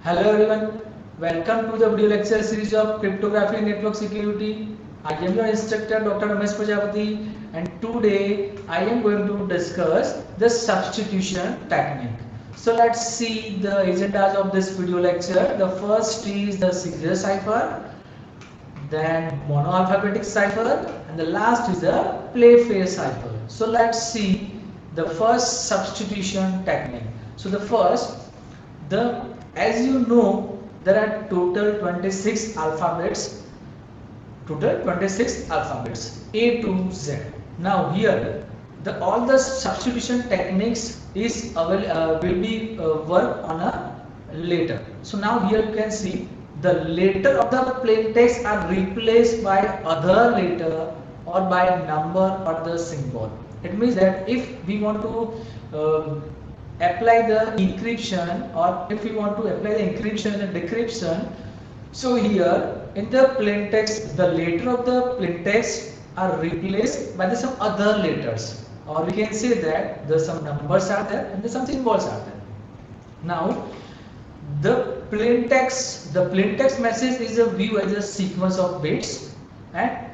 Hello everyone, welcome to the video lecture series of Cryptography and Network Security. I am your instructor Dr. Ramesh Prajapati and today I am going to discuss the substitution technique. So let's see the agendas of this video lecture. The first is the Caesar cipher, then monoalphabetic cipher, and the last is the Playfair cipher. So let's see the first substitution technique. So the as you know, there are total 26 alphabets A to Z. Now here the all the substitution techniques will be work on a later. So now here you can see the letter of the plain text are replaced by other letter or by number or the symbol. It means that if we want to apply the encryption, or if we want to apply the encryption and decryption, so here in the plain text the letter of the plain text are replaced by some other letters, or we can say that the some numbers are there and some symbols are there. Now the plain text message is a view as a sequence of bits, and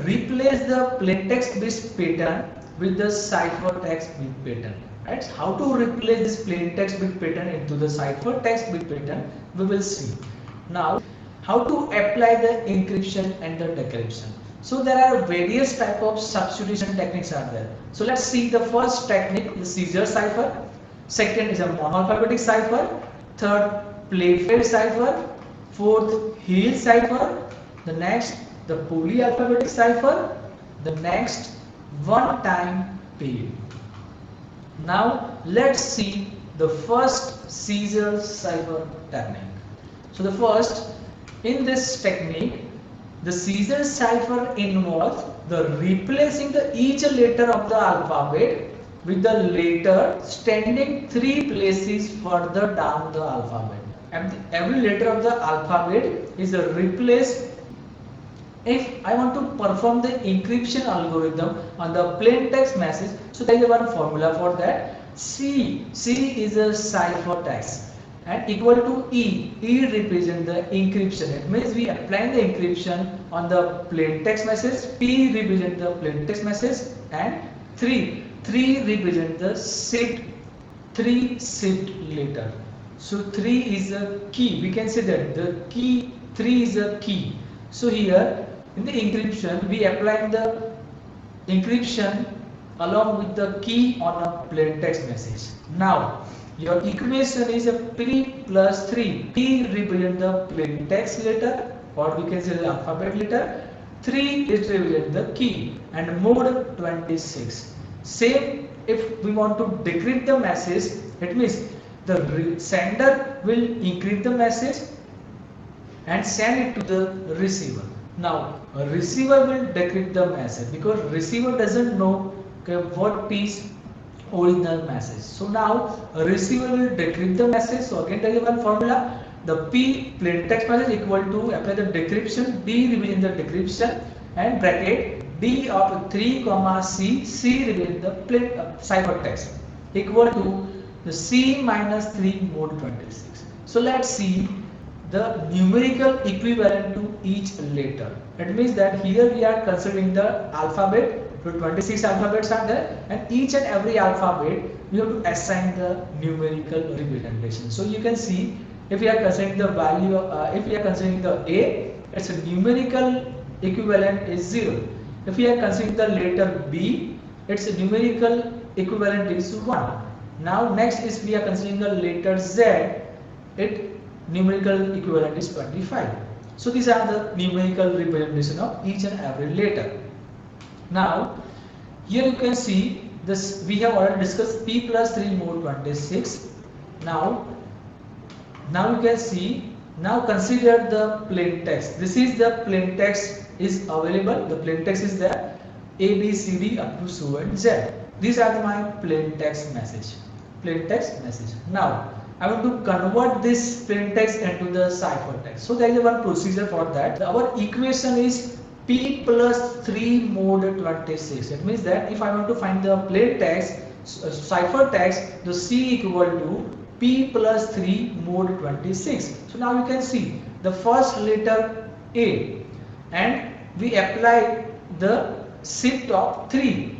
replace the plain text bit pattern with the ciphertext bit pattern. Right? How to replace this plain text bit pattern into the ciphertext bit pattern, we will see. Now, how to apply the encryption and the decryption. So there are various type of substitution techniques are there. So let's see the first technique, the Caesar cipher. Second is a monoalphabetic cipher. Third, Playfair cipher. Fourth, Hill cipher. The next, the polyalphabetic cipher. The next, one-time period. Now let's see the first Caesar cipher technique. So the first, in this technique, the Caesar cipher involves the replacing the each letter of the alphabet with the letter standing 3 places further down the alphabet. And every letter of the alphabet is replaced. If I want to perform the encryption algorithm on the plain text message, so there is one formula for that. C is a ciphertext and equal to E. E represents the encryption. It means we apply the encryption on the plain text message. P represents the plain text message, and 3 represents the shift, 3 shift letter. So 3 is a key. We can say that the key 3 is a key. So here in the encryption we apply the encryption along with the key on a plain text message. Now your equation is a P plus 3. P represents the plain text letter, or we can say the alphabet letter. 3 is represent the key, and mode 26. Same if we want to decrypt the message, it means the sender will encrypt the message and send it to the receiver. Now a receiver will decrypt the message because receiver doesn't know what is original message. So now a receiver will decrypt the message. So again there is one formula. The P plain text message equal to apply the decryption, D represents the decryption, and bracket D of 3 comma C represents the plain ciphertext equal to the C minus 3 mode 26. So let's see the numerical equivalent to each letter. It means that here we are considering the alphabet. So 26 alphabets are there, and each and every alphabet we have to assign the numerical representation. So you can see if we are considering the value of, if we are considering the A, its a numerical equivalent is 0. If we are considering the letter B, its numerical equivalent is 1. Now next is we are considering the letter Z, its numerical equivalent is 25. So these are the numerical representation of each and every letter. Now here you can see this, we have already discussed P plus 3 mode 26. Now you can see, now consider the plain text. This is the plain text is available. The plain text is there, A, B, C, D up to so and Z. These are my plain text message. Now I want to convert this plain text into the ciphertext. So there is one procedure for that. Our equation is P plus 3 mode 26. It means that if I want to find the plain text, ciphertext, the C equal to P plus 3 mod 26. So now you can see the first letter A, and we apply the shift of 3.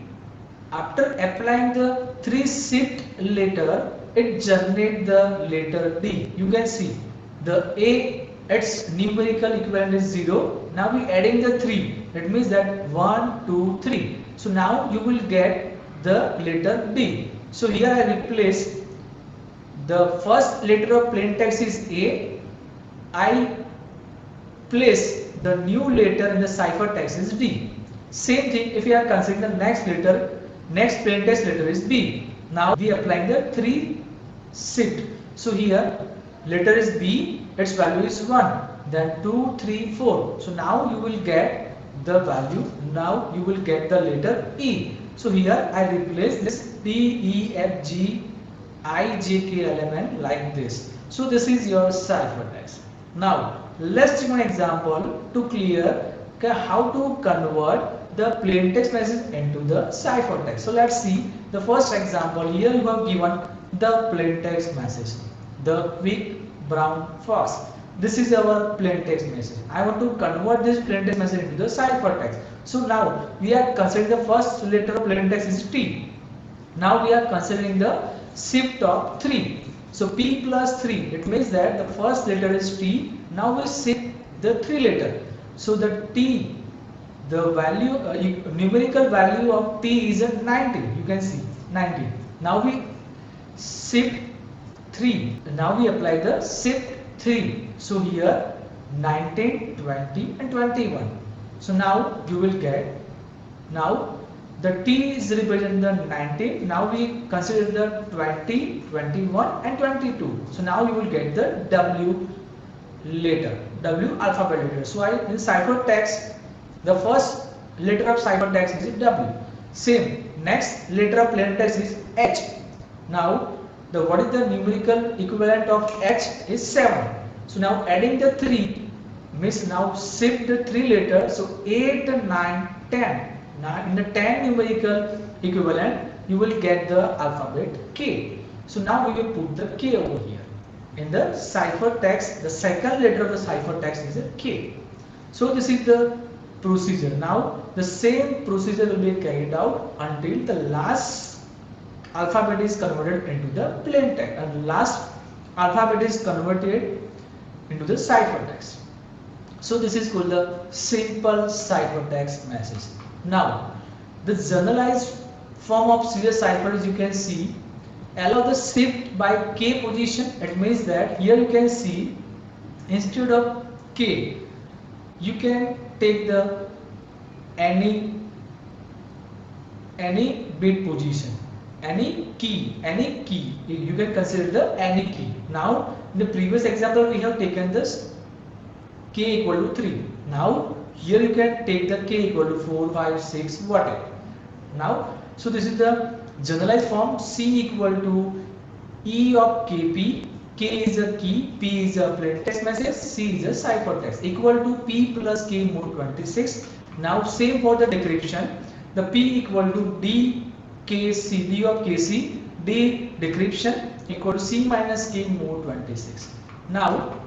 After applying the 3 shift letter, it generates the letter D. You can see the A, its numerical equivalent is 0. Now we adding the 3. That means that 1, 2, 3. So now you will get the letter D. So here I replace the first letter of plain text is A. I place the new letter in the cipher text is D. Same thing if you are considering the next letter, next plain text letter is B. Now we applying the 3 shift. So here letter is B, its value is 1, then 2, 3, 4. So now you will get the value, now you will get the letter E. So here I replace this D, E, F, G, I, J, K, L, M, N like this. So this is your ciphertext. Now let's take an example to clear how to convert the plain text message into the ciphertext. So let's see the first example. Here you have given the plain text message, the quick brown fox. This is our plain text message. I want to convert this plain text message into the ciphertext. So now we are considering the first letter of plain text is T. Now we are considering the shift of 3. So P plus 3, it means that the first letter is T. Now we shift the 3 letter. So the T, the value, numerical value of T is 19. You can see 19. Now we shift 3. Now we apply the shift 3. So here 19, 20 and 21. So now you will get, now the T is representing the 19. Now we consider the 20, 21 and 22. So now you will get the W letter, W alphabet letter. So in ciphertext, the first letter of ciphertext is W. Same, next letter of plain text is H. Now what is the numerical equivalent of H is 7. So now adding the 3 means now shift the 3 letters. So 8, 9, 10. Now in the 10 numerical equivalent, you will get the alphabet K. So now we will put the K over here. In the ciphertext, the second letter of the ciphertext is a K. So this is the procedure. Now the same procedure will be carried out until the last alphabet is converted into the plain text, and last alphabet is converted into the ciphertext. So this is called the simple ciphertext message. Now the generalized form of serial cipher, as you can see, allow the shift by K position. It means that here you can see instead of K, you can take the any bit position, any key, you can consider the any key. Now in the previous example we have taken this K equal to 3. Now here you can take the K equal to 4, 5, 6, whatever. Now so this is the generalized form. C equal to E of KP. K is a key, P is a plain text message, C is a ciphertext, equal to P plus K mod 26. Now same for the decryption. The P equal to D KC, D of KC, D decryption equal to C minus K mod 26. Now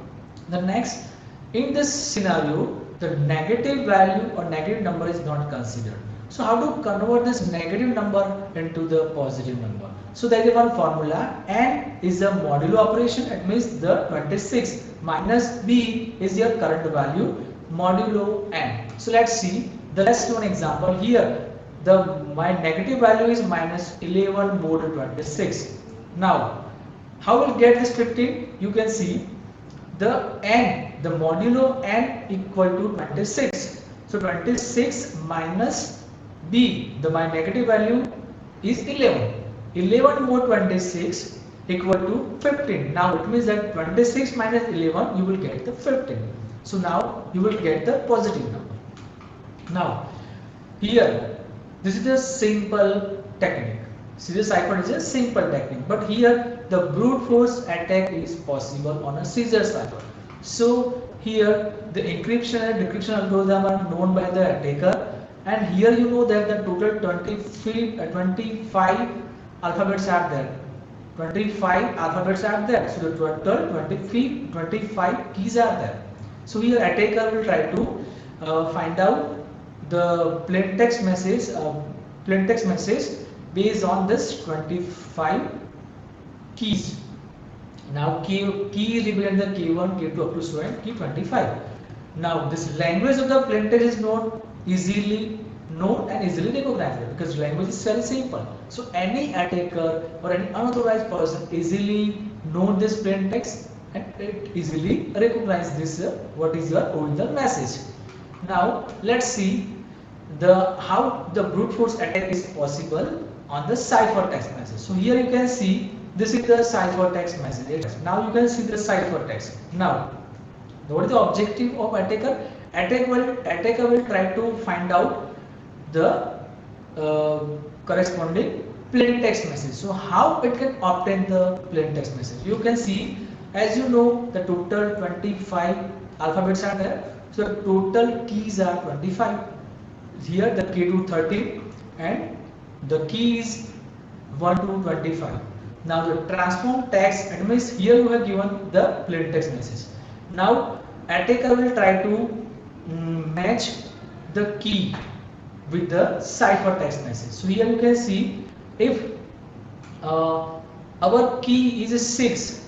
the next, in this scenario, the negative value or negative number is not considered. So how to convert this negative number into the positive number? So there is one formula. N is a modulo operation. It means the 26 minus B is your current value modulo N. So let's see. Let's do an example here. My negative value is minus 11 mod 26. Now how will get this 15? You can see the N, the modulo N equal to 26. So 26 minus B, my negative value is 11. 11 mod 26 equal to 15. Now it means that 26 minus 11 you will get the 15. So now you will get the positive number. Now here this is a simple technique. Serial cipher is a simple technique, but here the brute force attack is possible on a serial cipher. So here the encryption and decryption algorithm are known by the attacker, and here you know that the total 25 alphabets are there. 25 alphabets are there. So the total 25 keys are there. So here attacker will try to find out the plain text message based on this 25 keys. Now key is represented the K1, K2 up to so and K25. Now this language of the plain text is not easily known and easily recognizable because language is very simple. So any attacker or any unauthorized person easily know this plain text and it easily recognize this what is your original message. Now let's see how the brute force attack is possible on the ciphertext message. So here you can see this is the ciphertext message. Now you can see the ciphertext. Now what is the objective of attacker? Attacker will try to find out the corresponding plain text message. So how it can obtain the plain text message? You can see, as you know, the total 25 alphabets are there. So the total keys are 25. Here the key to 13 and the key is 1 to 25. Now the transform text, that means here you have given the plain text message. Now attacker will try to match the key with the ciphertext message. So here you can see if our key is 6.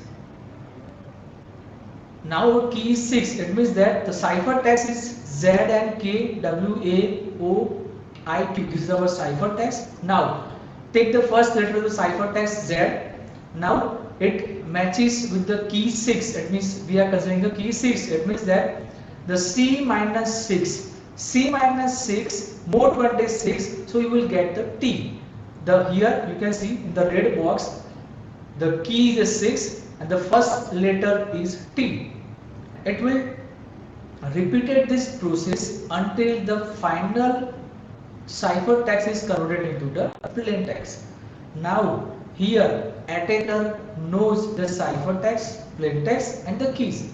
Now our key is 6. It means that the ciphertext is Z and K W A O I Q. This is our ciphertext. Now take the first letter of the ciphertext Z. Now it matches with the key 6. It means we are considering the key 6. It means that the C minus 6. C minus 6 more 26. So you will get the T. Here you can see in the red box the key is 6 and the first letter is T. It will repeat this process until the final ciphertext is converted into the plain text. Now here attacker knows the ciphertext, plain text and the keys.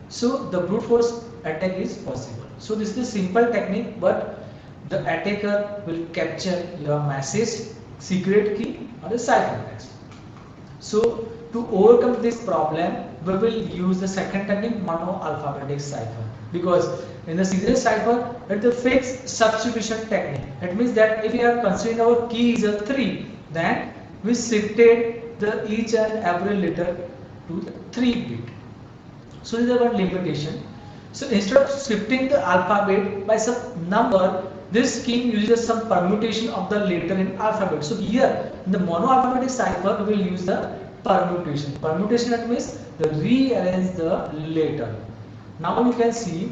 So the brute force attack is possible. So this is a simple technique, but the attacker will capture your message, secret key or the ciphertext. So to overcome this problem, we will use the second technique, monoalphabetic cipher, because in the serial cipher it's the fixed substitution technique. That means that if we are considering our key is a 3, then we shifted the each and every letter to the 3 bit. So this is one limitation. So instead of shifting the alphabet by some number, this scheme uses some permutation of the letter in alphabet. So here in the monoalphabetic cipher we will use the permutation. Permutation, that means the rearrange the letter. Now you can see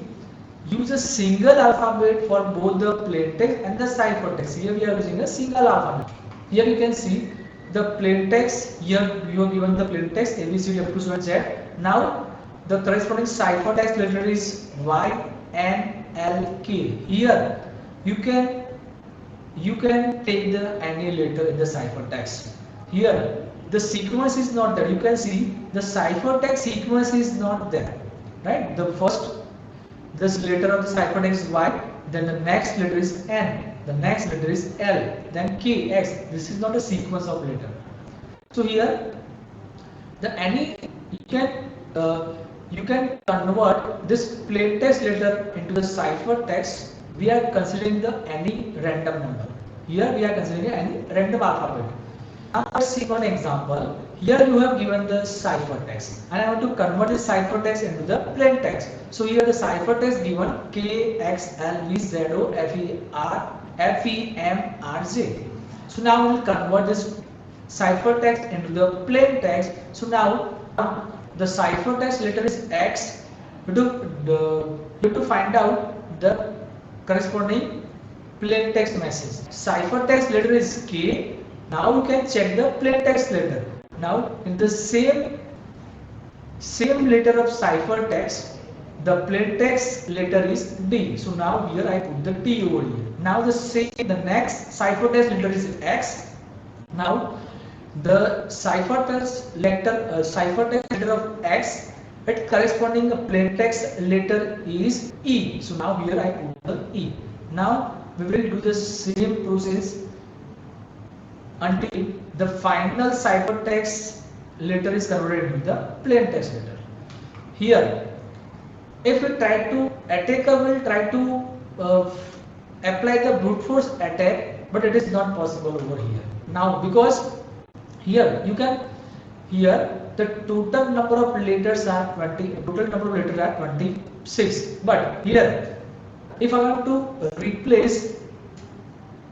use a single alphabet for both the plain text and the ciphertext. Here we are using a single alphabet. Here you can see the plain text. Here you are given the plain text A B C D up to Z. Now the corresponding ciphertext letter is Y N L K. Here you can take the any letter in the ciphertext. Here the sequence is not there. You can see the ciphertext sequence is not there, right? The first this letter of the ciphertext is Y, then the next letter is N, the next letter is L, then K, X. This is not a sequence of letter. So here you can convert this plain text letter into the ciphertext. We are considering the any random number. Here we are considering any random alphabet. Now let's see one example. Here you have given the ciphertext and I want to convert the ciphertext into the plain text. So here the ciphertext given K X L V Z O F E M R J. So now we will convert this ciphertext into the plain text. So now the ciphertext letter is X. You have to find out the corresponding plain text message. Ciphertext letter is K. Now you can check the plain text letter. Now in the same letter of ciphertext, the plain text letter is D. So now here I put the T over here. Now the next ciphertext letter is X. Now the ciphertext letter of X, its corresponding plain text letter is E. So now here I put the E. Now we will do the same process until the final ciphertext letter is converted into the plain text letter. Here, if we try to attacker will try to apply the brute force attack, but it is not possible over here. Now, because here you can, here the total number of letters are 20, total number of letters are 26, but here if I want to replace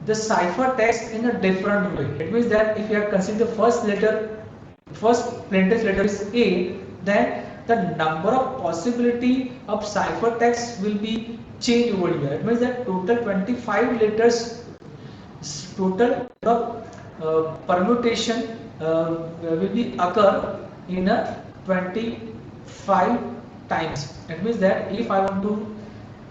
the cipher text in a different way, it means that if you are considering the first letter, first plain text letter is A, then the number of possibility of cipher text will be changed over here. It means that total 25 letters, total permutation will be occur in a 25 times. It means that if I want to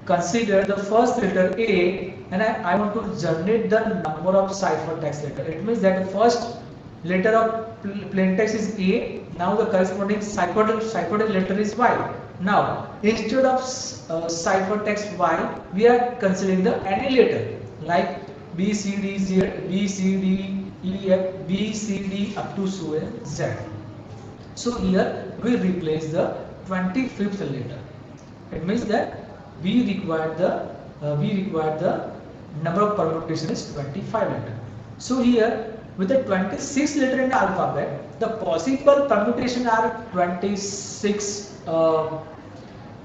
consider the first letter A and I want to generate the number of cipher text letter, it means that the first letter of plain text is A. Now the corresponding cipher letter is Y. Now instead of cipher text Y, we are considering the any letter like B, C, D, Z, B, C, D, E, F, B, C, D up to Z. So here we replace the 25th letter. It means that we require the number of permutation is 25 letter. So here with the 26 letter in the alphabet, the possible permutation are 26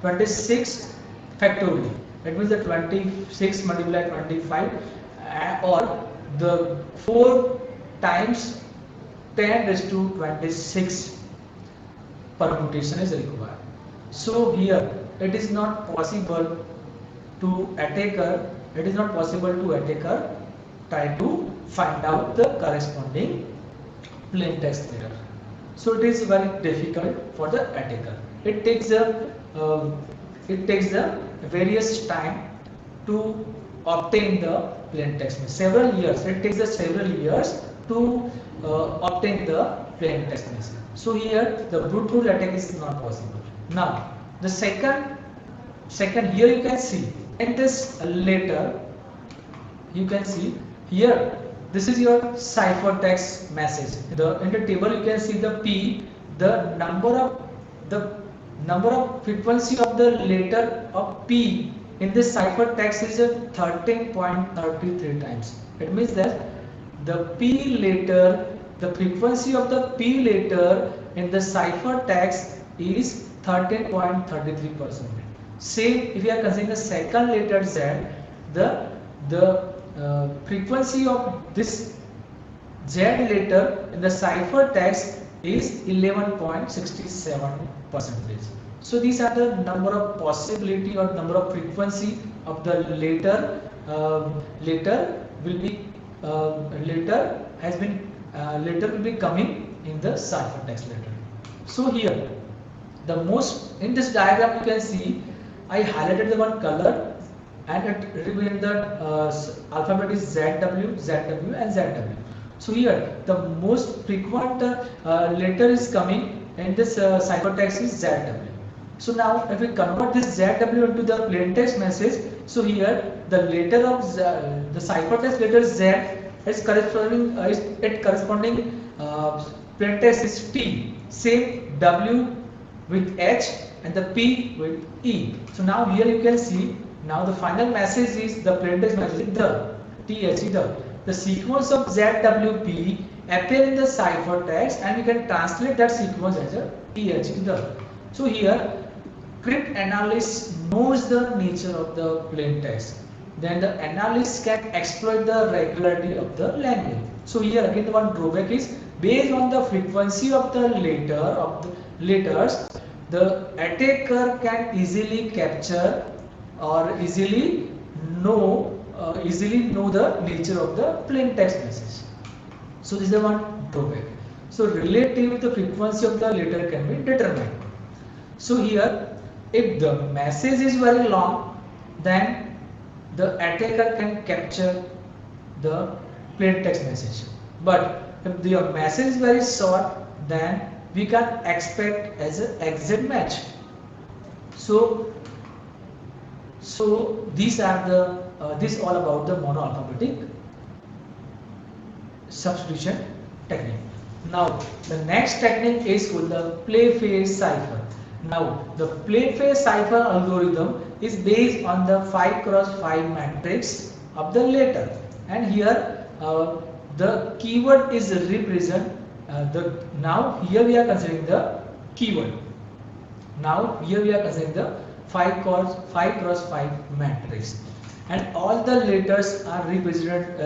factorial. That means the 26 multiplied 25 or the 4 times 10 raised to 26 permutation is required. So here it is not possible to attacker try to find out the corresponding plain text letter. So it is very difficult for the attacker. It takes the various time to obtain the plain text. Several years. It takes several years to obtain the plain text message. So here the brute force attack is not possible. Now the second here you can see in this letter, you can see here this is your cipher text message. In the table you can see the P, the number of frequency of the letter of P in this cipher text is 13.33 times. It means that the P letter, the frequency of the P letter in the cipher text is 13.33%. Same if you are considering the second letter Z, the frequency of this Z letter in the cipher text is 11.67%. So these are the number of possibility or number of frequency of the letter will be will be coming in the cipher text letter. So here in this diagram you can see I highlighted the one color and it represented the alphabet is ZW, ZW and ZW. So here the most frequent letter is coming in this ciphertext is ZW. So now if we convert this ZW into the plain text message, so here the letter of the ciphertext letter Z is corresponding plain text is T. Same W with H and the P with E. So now here you can see now the final message is the plain text message the THE the sequence of ZWP appear in the ciphertext and we can translate that sequence as a THE. So here cryptanalyst knows the nature of the plain text. Then the analyst can exploit the regularity of the language. So here again the one drawback is based on the frequency of the letters, the attacker can easily capture or easily know the nature of the plain text message. So this is the one drawback. So relative the frequency of the letter can be determined. So here if the message is very long, then the attacker can capture the plain text message. But if the message is very short, then we can expect as an exact match. So these are the this all about the monoalphabetic substitution technique. Now the next technique is called the play phase cipher. Now the play phase cipher algorithm is based on the 5 cross 5 matrix of the letter, and here the keyword is represent the now here we are considering the keyword. Now here we are considering the 5 cross 5 matrix, and all the letters are represented.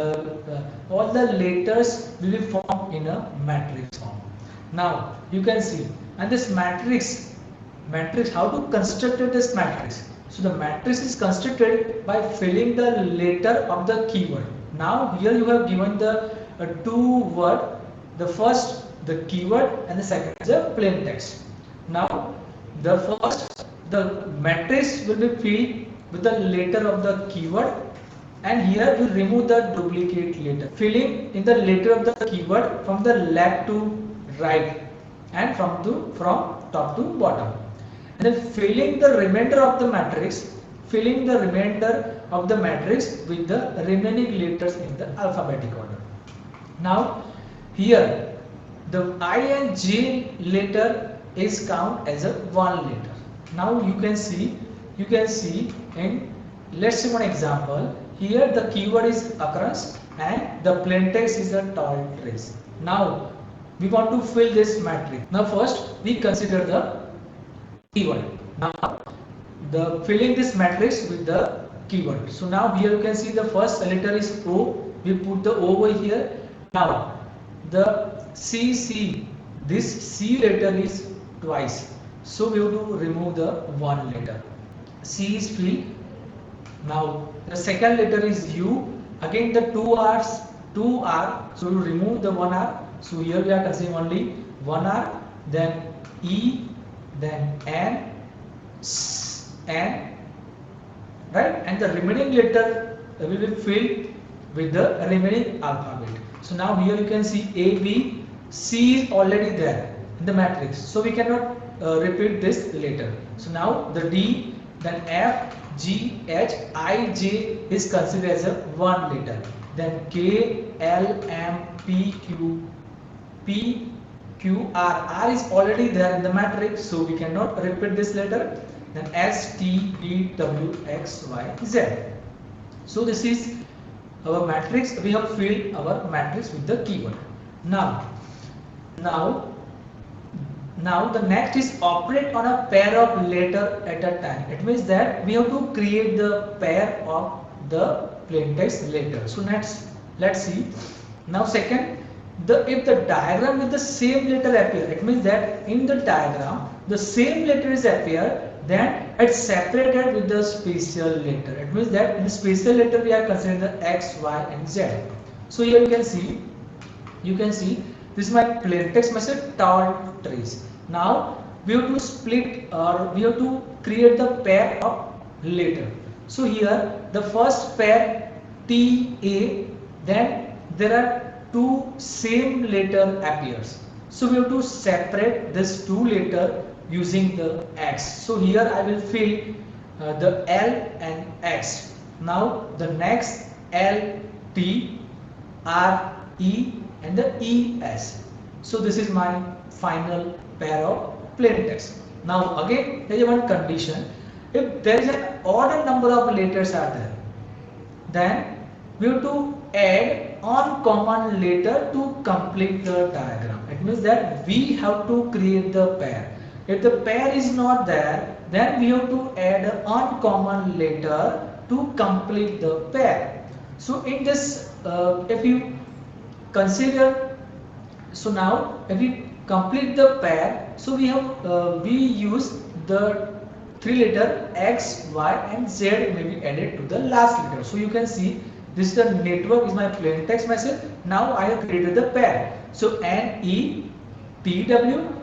All the letters will be formed in a matrix form. Now you can see, and this matrix how to construct this matrix. So the matrix is constructed by filling the letter of the keyword. Now here you have given the two word. The first the keyword and the second is a plain text. Now the first the matrix will be filled with the letter of the keyword, and here we remove the duplicate letter, filling in the letter of the keyword from the left to right and from top to bottom, and then filling the remainder of the matrix, with the remaining letters in the alphabetic order. Now here the I and J letter is count as a one letter. Now you can see in, let's see one example. Here the keyword is occurrence and the plain text is a tall trace. Now we want to fill this matrix. Now first we consider the keyword. Now the filling this matrix with the keyword. So now here you can see the first letter is O. We put the O over here. Now the CC, this C letter is twice. So we have to remove the one letter. C is filled. Now the second letter is U. Again the two R. So you remove the one R. So here we are considering only one R. Then E. Then N. N. Right? And the remaining letter will be filled with the remaining alphabet. So now here you can see A, B, C is already there in the matrix. So we cannot repeat this later. So now the D, then F, G, H, I, J is considered as a one letter. Then K, L, M, P, Q, R is already there in the matrix. So we cannot repeat this letter. Then S, T, V, W, X, Y, Z. So this is our matrix. We have filled our matrix with the keyword. Now the next is operate on a pair of letter at a time. It means that we have to create the pair of the plain text letter. So let's see. Now second, if the diagram with the same letter appear, it means that in the diagram the same letter is appear, then it's separated with the special letter. It means that in the special letter we are considering the X, Y, and Z. So here you can see this is my plain text message tall trees. Now we have to split, or we have to create the pair of letter. So here the first pair T, A, then there are two same letter appears. So we have to separate this two letter using the X. So here I will fill the L and X. Now the next L, T, R, E and the ES. So this is my final pair of plain text. Now again there is one condition. If there is an odd number of letters are there, then we have to add uncommon letter to complete the diagram. It means that we have to create the pair. If the pair is not there, then we have to add an uncommon letter to complete the pair. So in this, if you consider, so now if we complete the pair, so we use the three letter X, Y and Z may be added to the last letter. So you can see this is the network is my plain text message. Now I have created the pair. So N, E, T, W,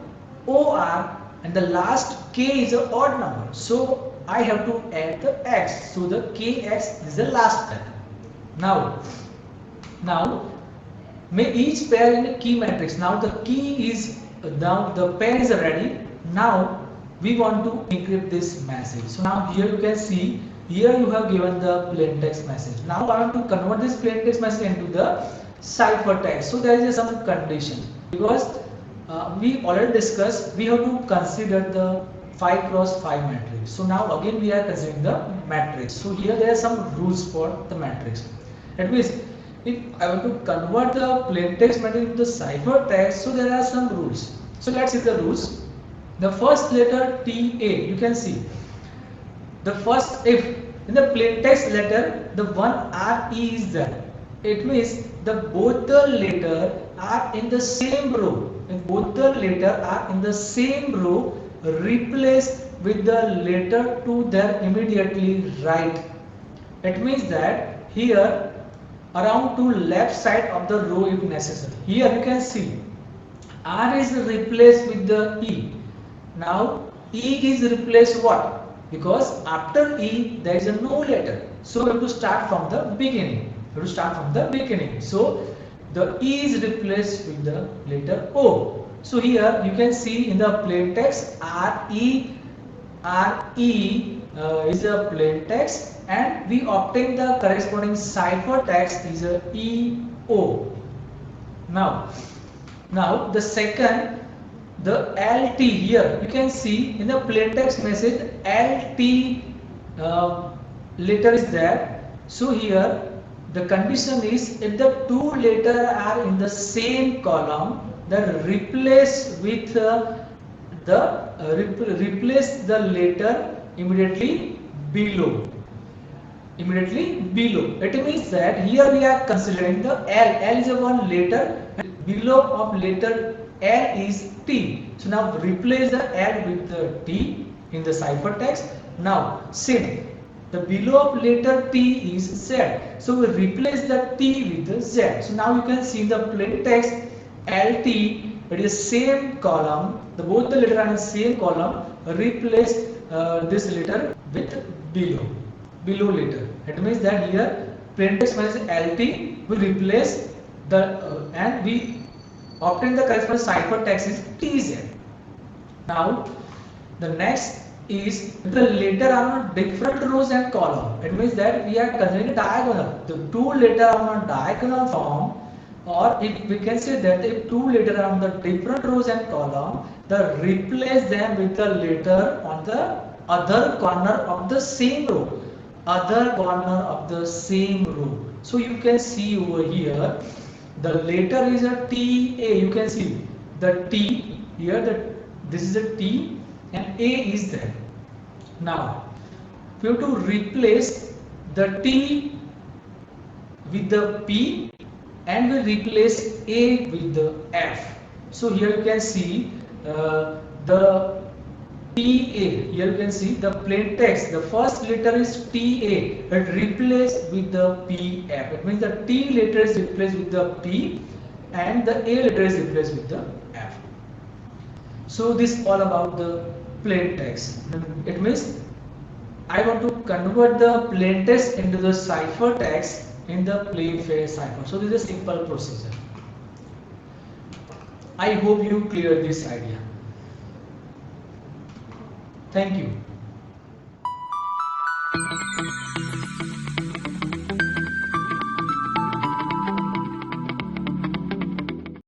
O, R and the last K is an odd number. So I have to add the X. So the KX is the last pair. Now may each pair in a key matrix. Now the key is, now the pair is ready. Now we want to encrypt this message. So now here you can see, here you have given the plain text message. Now I want to convert this plain text message into the cipher text. So there is some condition. because we already discussed we have to consider the 5 cross 5 matrix. So now again we are considering the matrix. So here there are some rules for the matrix. That means if I want to convert the plain text matrix into the cipher text, so there are some rules. So let's see the rules. The first letter TA, you can see the first, if in the plain text letter the one RE is there, it means the both the letter are in the same row. If both the letter are in the same row, replace with the letter to their immediately right. It means that here around to left side of the row if necessary. Here you can see R is replaced with the E. Now E is replaced what? Because after E there is a no letter. So we have to start from the beginning. We have to start from the beginning. So the E is replaced with the letter O. So here you can see in the plain text RE is a plain text, and we obtain the corresponding cipher text is a EO. Now the second, the LT, here you can see in the plain text message LT letter is there. So here the condition is if the two letters are in the same column, then replace with replace the letter immediately below. It means that here we are considering the L. L is a one letter, and below of letter L is T. So now replace the L with the T in the ciphertext. Now same, the below of letter T is Z. So we replace the T with the Z. So now you can see the plain text LT. It is same column. Both the letter are in same column. Replace this letter with below letter. It means that here plain text minus LT will replace the and we obtain the corresponding ciphertext is TZ. Now the next is the letter are on different rows and column. It means that we are considering diagonal. The two letter are on diagonal form, or if we can say that if two letter are on the different rows and column, the replace them with the letter on the other corner of the same row. So you can see over here the letter is a TA. You can see the T here, this is a T and A is there. Now we have to replace the T with the P and we replace A with the F. So here you can see the TA. Here you can see the plain text. The first letter is TA, but replaced with the PF. It means the T letter is replaced with the P and the A letter is replaced with the F. So this is all about the plain text. It means I want to convert the plain text into the cipher text in the plain face cipher. So this is a simple procedure. I hope you clear this idea. Thank you.